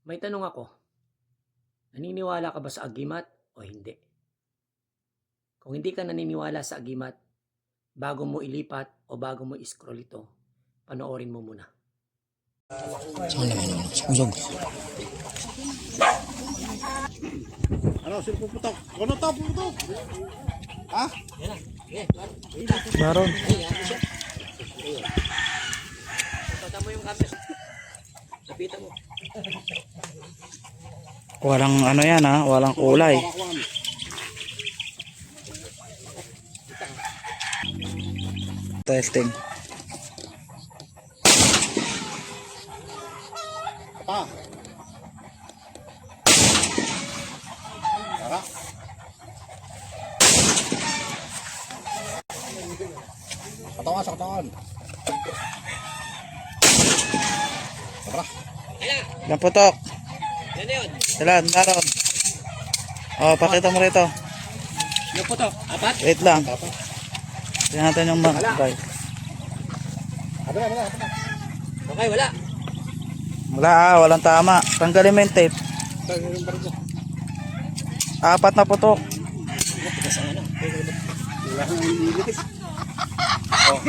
May tanong ako, naniniwala ka ba sa agimat o hindi? Kung hindi ka naniniwala sa agimat, bago mo ilipat o bago mo i-scroll ito, panoorin mo muna. Saan naman yun? Usog. Ano, sino puputok? Ano to, puputok? Ha? Baron. Tata mo yung camera. Lapitan mo. Walang ano yan ha, walang kulay. Testing. Pa. Tara. Katawan sa katawan. Tara. Ilang putok? Yan yun. Ilan? Baron. Oh, pakita mo rito. Yung putok, apat? Wait lang. Tingnan natin yung mga. Okay. Abala. Okay, wala. Wala walang tama. Tanggalin mo yung tape. Apat na putok. Wala nang iniligit. Oh.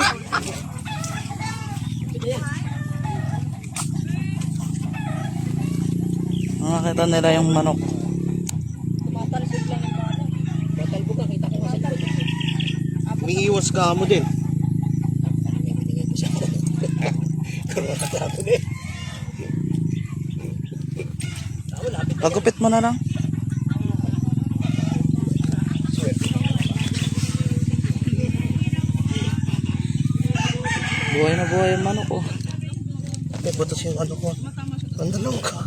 Nakakita nila yung manok. Tumatalsik lang yung bala. Tatalbo ka, kita ko nga sa likod. May iwas ka mo din. Pagupit mo na lang. Buhay na buhay yung manok oh. May butas yung ano ko. Andalong ka.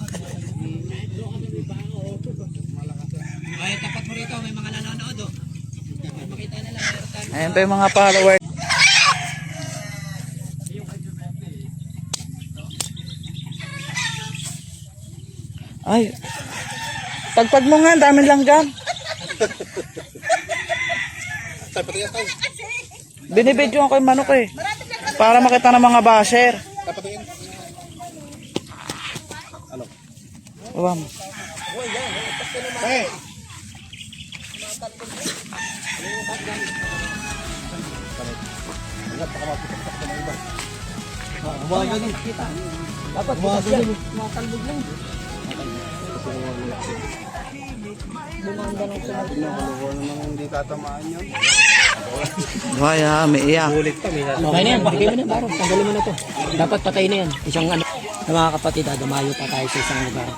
Ay, tapat mo rito, may mga nanonood oh. Makita nila, meron tayo. Ayan pa yung mga follower. Ay. Pagpag mo nga, daming langgam. Tayo pati yan tayo. Binibidyo ko yung manok eh. Para makita ng mga basher. Tayo pati yan. Ano? Uwam. Hey! Bumaga din. Dapat bumaga din. Matalbog lang. Bumanda lang sa Hindi tatamaan yun. Buhay ha, may iyak. Okay na yan, bigay mo na baro. Tanggalin mo na to. Dapat patay na yan. Isang ano, mga kapatid, damayo pa tayo sa isang lugar.